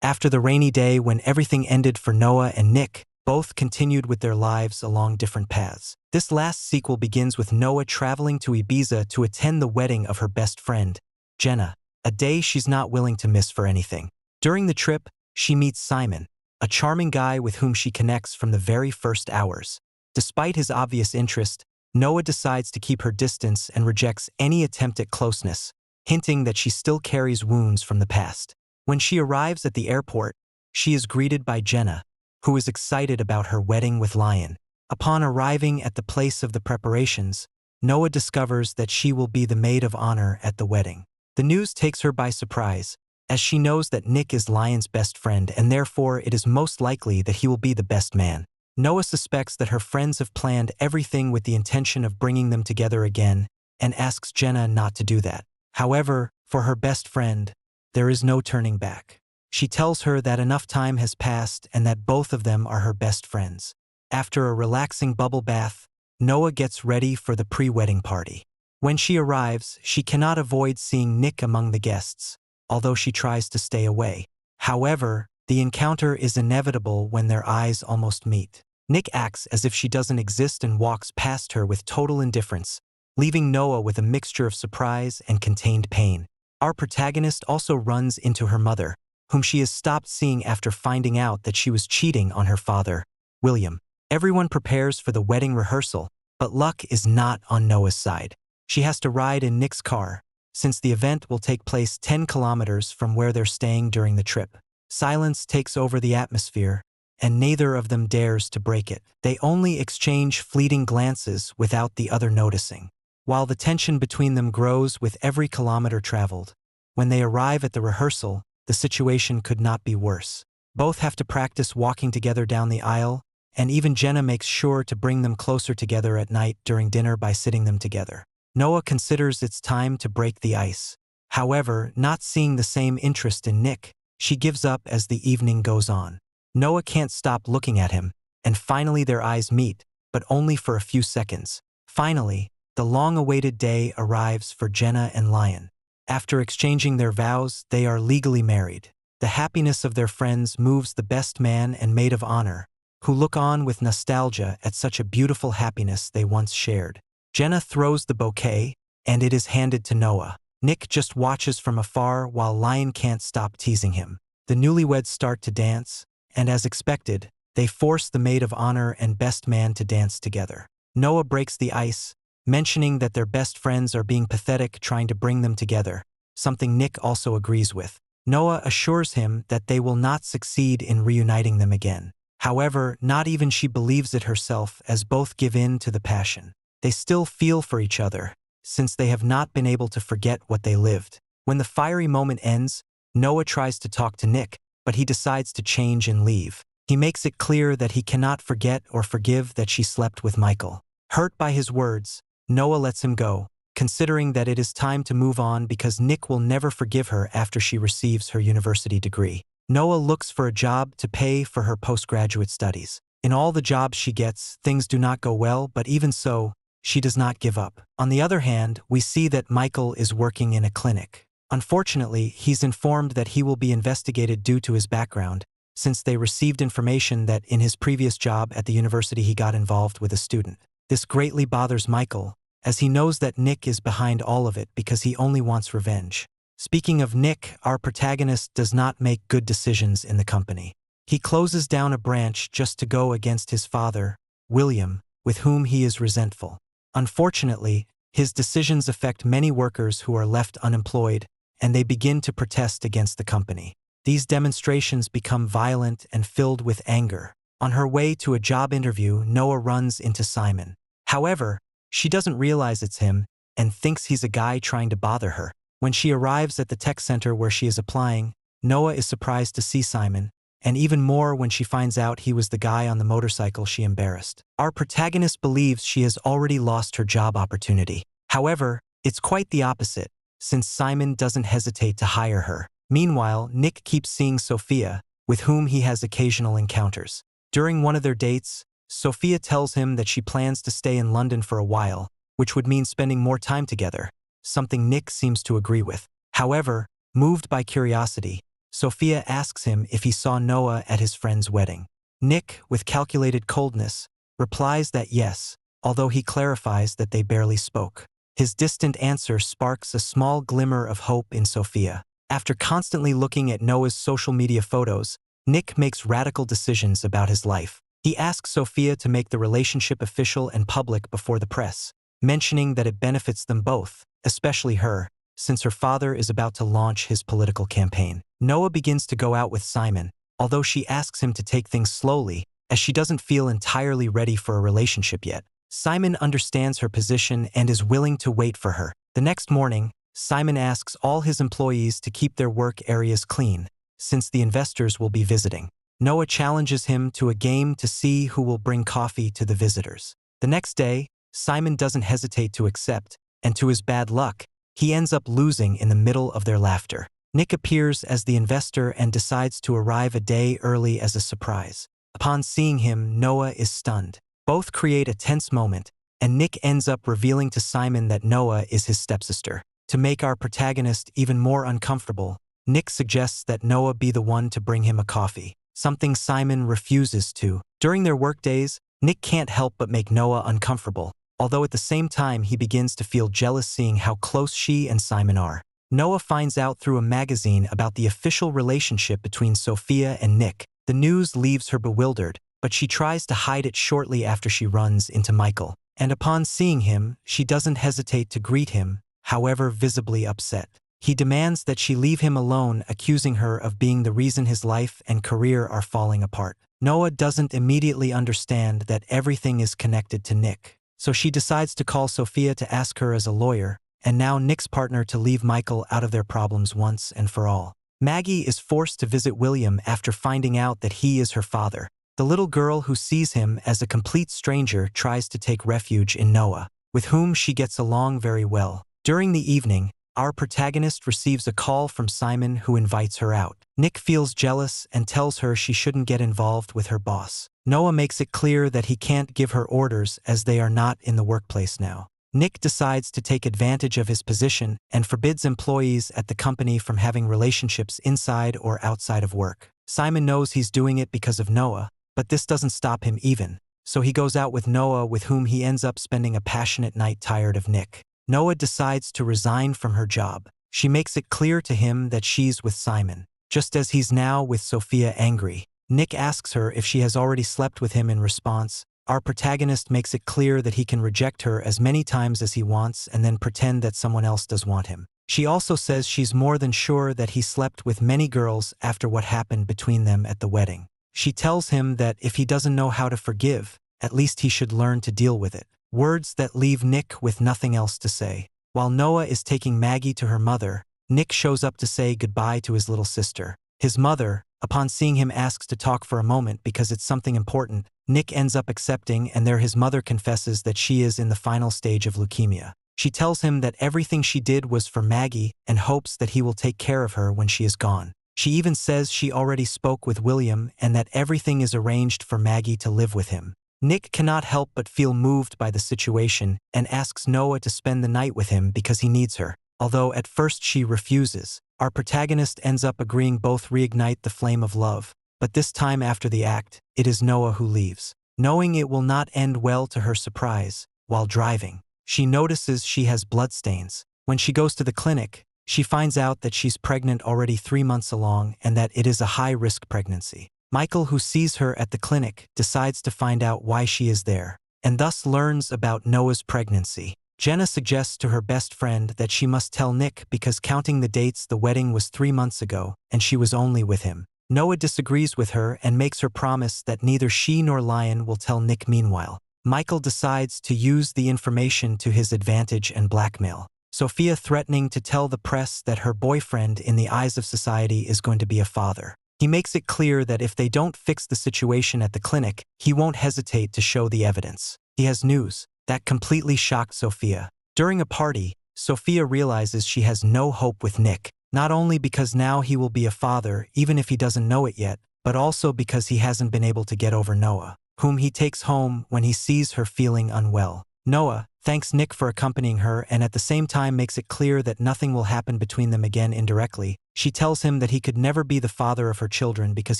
After the rainy day when everything ended for Noah and Nick, both continued with their lives along different paths. This last sequel begins with Noah traveling to Ibiza to attend the wedding of her best friend, Jenna, a day she's not willing to miss for anything. During the trip, she meets Simon, a charming guy with whom she connects from the very first hours. Despite his obvious interest, Noah decides to keep her distance and rejects any attempt at closeness, hinting that she still carries wounds from the past. When she arrives at the airport, she is greeted by Jenna, who is excited about her wedding with Lion. Upon arriving at the place of the preparations, Noah discovers that she will be the maid of honor at the wedding. The news takes her by surprise, as she knows that Nick is Lion's best friend and therefore it is most likely that he will be the best man. Noah suspects that her friends have planned everything with the intention of bringing them together again and asks Jenna not to do that. However, for her best friend, there is no turning back. She tells her that enough time has passed and that both of them are her best friends. After a relaxing bubble bath, Noah gets ready for the pre-wedding party. When she arrives, she cannot avoid seeing Nick among the guests, although she tries to stay away. However, the encounter is inevitable when their eyes almost meet. Nick acts as if she doesn't exist and walks past her with total indifference, leaving Noah with a mixture of surprise and contained pain. Our protagonist also runs into her mother, whom she has stopped seeing after finding out that she was cheating on her father, William. Everyone prepares for the wedding rehearsal, but luck is not on Noah's side. She has to ride in Nick's car, since the event will take place 10 kilometers from where they're staying during the trip. Silence takes over the atmosphere, and neither of them dares to break it. They only exchange fleeting glances without the other noticing. While the tension between them grows with every kilometer traveled, when they arrive at the rehearsal, the situation could not be worse. Both have to practice walking together down the aisle, and even Jenna makes sure to bring them closer together at night during dinner by sitting them together. Noah considers it's time to break the ice. However, not seeing the same interest in Nick, she gives up as the evening goes on. Noah can't stop looking at him, and finally their eyes meet, but only for a few seconds. Finally, the long-awaited day arrives for Jenna and Lion. After exchanging their vows, they are legally married. The happiness of their friends moves the best man and maid of honor, who look on with nostalgia at such a beautiful happiness they once shared. Jenna throws the bouquet, and it is handed to Noah. Nick just watches from afar while Lion can't stop teasing him. The newlyweds start to dance, and as expected, they force the maid of honor and best man to dance together. Noah breaks the ice, mentioning that their best friends are being pathetic trying to bring them together, something Nick also agrees with. Noah assures him that they will not succeed in reuniting them again. However, not even she believes it herself as both give in to the passion. They still feel for each other, since they have not been able to forget what they lived. When the fiery moment ends, Noah tries to talk to Nick, but he decides to change and leave. He makes it clear that he cannot forget or forgive that she slept with Michael. Hurt by his words, Noah lets him go, considering that it is time to move on because Nick will never forgive her after she receives her university degree. Noah looks for a job to pay for her postgraduate studies. In all the jobs she gets, things do not go well, but even so, she does not give up. On the other hand, we see that Michael is working in a clinic. Unfortunately, he's informed that he will be investigated due to his background, since they received information that in his previous job at the university he got involved with a student. This greatly bothers Michael, as he knows that Nick is behind all of it because he only wants revenge. Speaking of Nick, our protagonist does not make good decisions in the company. He closes down a branch just to go against his father, William, with whom he is resentful. Unfortunately, his decisions affect many workers who are left unemployed, and they begin to protest against the company. These demonstrations become violent and filled with anger. On her way to a job interview, Noah runs into Simon. However, she doesn't realize it's him and thinks he's a guy trying to bother her. When she arrives at the tech center where she is applying, Noah is surprised to see Simon, and even more when she finds out he was the guy on the motorcycle she embarrassed. Our protagonist believes she has already lost her job opportunity. However, it's quite the opposite, since Simon doesn't hesitate to hire her. Meanwhile, Nick keeps seeing Sophia, with whom he has occasional encounters. During one of their dates, Sophia tells him that she plans to stay in London for a while, which would mean spending more time together, something Nick seems to agree with. However, moved by curiosity, Sophia asks him if he saw Noah at his friend's wedding. Nick, with calculated coldness, replies that yes, although he clarifies that they barely spoke. His distant answer sparks a small glimmer of hope in Sophia. After constantly looking at Noah's social media photos, Nick makes radical decisions about his life. He asks Sophia to make the relationship official and public before the press, mentioning that it benefits them both, especially her, since her father is about to launch his political campaign. Noah begins to go out with Simon, although she asks him to take things slowly, as she doesn't feel entirely ready for a relationship yet. Simon understands her position and is willing to wait for her. The next morning, Simon asks all his employees to keep their work areas clean, since the investors will be visiting. Noah challenges him to a game to see who will bring coffee to the visitors. The next day, Simon doesn't hesitate to accept, and to his bad luck, he ends up losing in the middle of their laughter. Nick appears as the investor and decides to arrive a day early as a surprise. Upon seeing him, Noah is stunned. Both create a tense moment, and Nick ends up revealing to Simon that Noah is his stepsister. To make our protagonist even more uncomfortable, Nick suggests that Noah be the one to bring him a coffee, something Simon refuses to. During their workdays, Nick can't help but make Noah uncomfortable, although at the same time he begins to feel jealous seeing how close she and Simon are. Noah finds out through a magazine about the official relationship between Sophia and Nick. The news leaves her bewildered, but she tries to hide it shortly after she runs into Michael. And upon seeing him, she doesn't hesitate to greet him, however visibly upset. He demands that she leave him alone, accusing her of being the reason his life and career are falling apart. Noah doesn't immediately understand that everything is connected to Nick, so she decides to call Sophia to ask her as a lawyer, and now Nick's partner, to leave Michael out of their problems once and for all. Maggie is forced to visit William after finding out that he is her father. The little girl, who sees him as a complete stranger, tries to take refuge in Noah, with whom she gets along very well. During the evening, our protagonist receives a call from Simon, who invites her out. Nick feels jealous and tells her she shouldn't get involved with her boss. Noah makes it clear that he can't give her orders as they are not in the workplace now. Nick decides to take advantage of his position and forbids employees at the company from having relationships inside or outside of work. Simon knows he's doing it because of Noah, but this doesn't stop him even, so he goes out with Noah, with whom he ends up spending a passionate night tired of Nick. Noah decides to resign from her job. She makes it clear to him that she's with Simon, just as he's now with Sophia. Angry, Nick asks her if she has already slept with him. In response, our protagonist makes it clear that he can reject her as many times as he wants and then pretend that someone else does want him. She also says she's more than sure that he slept with many girls after what happened between them at the wedding. She tells him that if he doesn't know how to forgive, at least he should learn to deal with it. Words that leave Nick with nothing else to say. While Noah is taking Maggie to her mother, Nick shows up to say goodbye to his little sister. His mother, upon seeing him, asks to talk for a moment because it's something important. Nick ends up accepting, and there his mother confesses that she is in the final stage of leukemia. She tells him that everything she did was for Maggie and hopes that he will take care of her when she is gone. She even says she already spoke with William and that everything is arranged for Maggie to live with him. Nick cannot help but feel moved by the situation and asks Noah to spend the night with him because he needs her. Although at first she refuses, our protagonist ends up agreeing. Both reignite the flame of love, but this time after the act, it is Noah who leaves. Knowing it will not end well, to her surprise, while driving, she notices she has bloodstains. When she goes to the clinic, she finds out that she's pregnant already 3 months along and that it is a high-risk pregnancy. Michael, who sees her at the clinic, decides to find out why she is there, and thus learns about Noah's pregnancy. Jenna suggests to her best friend that she must tell Nick because, counting the dates, the wedding was 3 months ago and she was only with him. Noah disagrees with her and makes her promise that neither she nor Lion will tell Nick. Meanwhile, Michael decides to use the information to his advantage and blackmail Sophia, threatening to tell the press that her boyfriend, in the eyes of society, is going to be a father. He makes it clear that if they don't fix the situation at the clinic, he won't hesitate to show the evidence. He has news that completely shocked Sophia. During a party, Sophia realizes she has no hope with Nick, not only because now he will be a father even if he doesn't know it yet, but also because he hasn't been able to get over Noah, whom he takes home when he sees her feeling unwell. Noah thanks Nick for accompanying her and at the same time makes it clear that nothing will happen between them again indirectly. She tells him that he could never be the father of her children because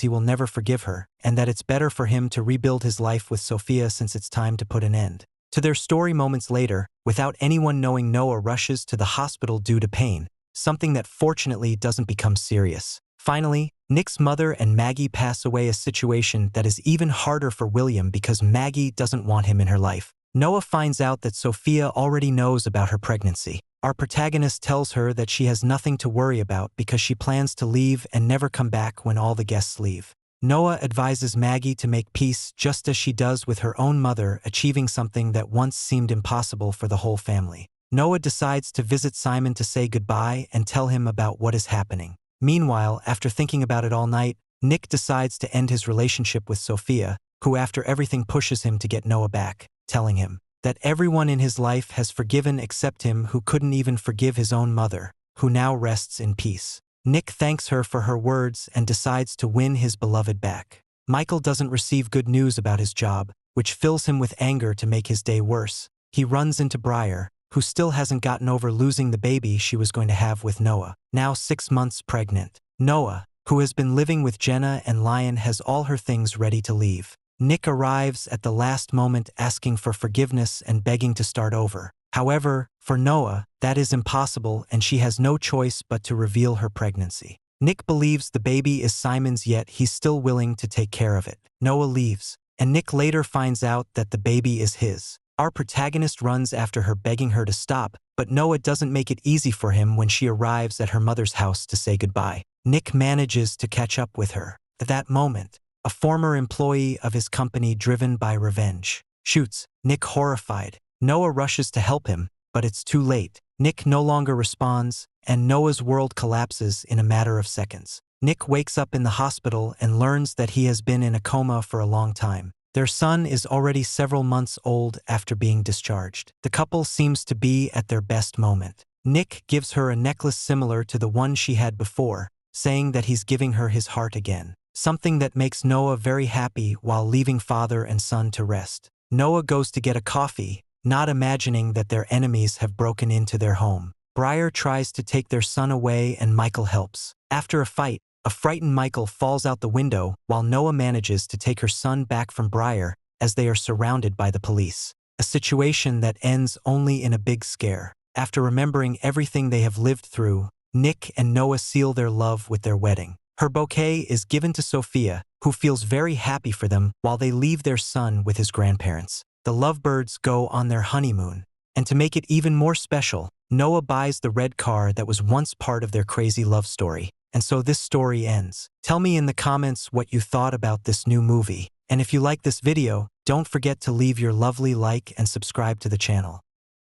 he will never forgive her, and that it's better for him to rebuild his life with Sophia since it's time to put an end to their story. Moments later, without anyone knowing, Noah rushes to the hospital due to pain, something that fortunately doesn't become serious. Finally, Nick's mother and Maggie pass away, a situation that is even harder for William because Maggie doesn't want him in her life. Noah finds out that Sophia already knows about her pregnancy. Our protagonist tells her that she has nothing to worry about because she plans to leave and never come back when all the guests leave. Noah advises Maggie to make peace just as she does with her own mother, achieving something that once seemed impossible for the whole family. Noah decides to visit Simon to say goodbye and tell him about what is happening. Meanwhile, after thinking about it all night, Nick decides to end his relationship with Sophia, who after everything pushes him to get Noah back, telling him that everyone in his life has forgiven except him, who couldn't even forgive his own mother, who now rests in peace. Nick thanks her for her words and decides to win his beloved back. Michael doesn't receive good news about his job, which fills him with anger. To make his day worse, he runs into Briar, who still hasn't gotten over losing the baby she was going to have with Noah, now 6 months pregnant. Noah, who has been living with Jenna and Lion, has all her things ready to leave. Nick arrives at the last moment asking for forgiveness and begging to start over. However, for Noah, that is impossible and she has no choice but to reveal her pregnancy. Nick believes the baby is Simon's, yet he's still willing to take care of it. Noah leaves, and Nick later finds out that the baby is his. Our protagonist runs after her, begging her to stop, but Noah doesn't make it easy for him when she arrives at her mother's house to say goodbye. Nick manages to catch up with her. At that moment, a former employee of his company, driven by revenge, shoots Nick. Horrified, Noah rushes to help him, but it's too late. Nick no longer responds, and Noah's world collapses in a matter of seconds. Nick wakes up in the hospital and learns that he has been in a coma for a long time. Their son is already several months old after being discharged. The couple seems to be at their best moment. Nick gives her a necklace similar to the one she had before, saying that he's giving her his heart again, something that makes Noah very happy while leaving father and son to rest. Noah goes to get a coffee, not imagining that their enemies have broken into their home. Briar tries to take their son away and Michael helps. After a fight, a frightened Michael falls out the window while Noah manages to take her son back from Briar as they are surrounded by the police. A situation that ends only in a big scare. After remembering everything they have lived through, Nick and Noah seal their love with their wedding. Her bouquet is given to Sophia, who feels very happy for them while they leave their son with his grandparents. The lovebirds go on their honeymoon, and to make it even more special, Noah buys the red car that was once part of their crazy love story. And so this story ends. Tell me in the comments what you thought about this new movie. And if you like this video, don't forget to leave your lovely like and subscribe to the channel.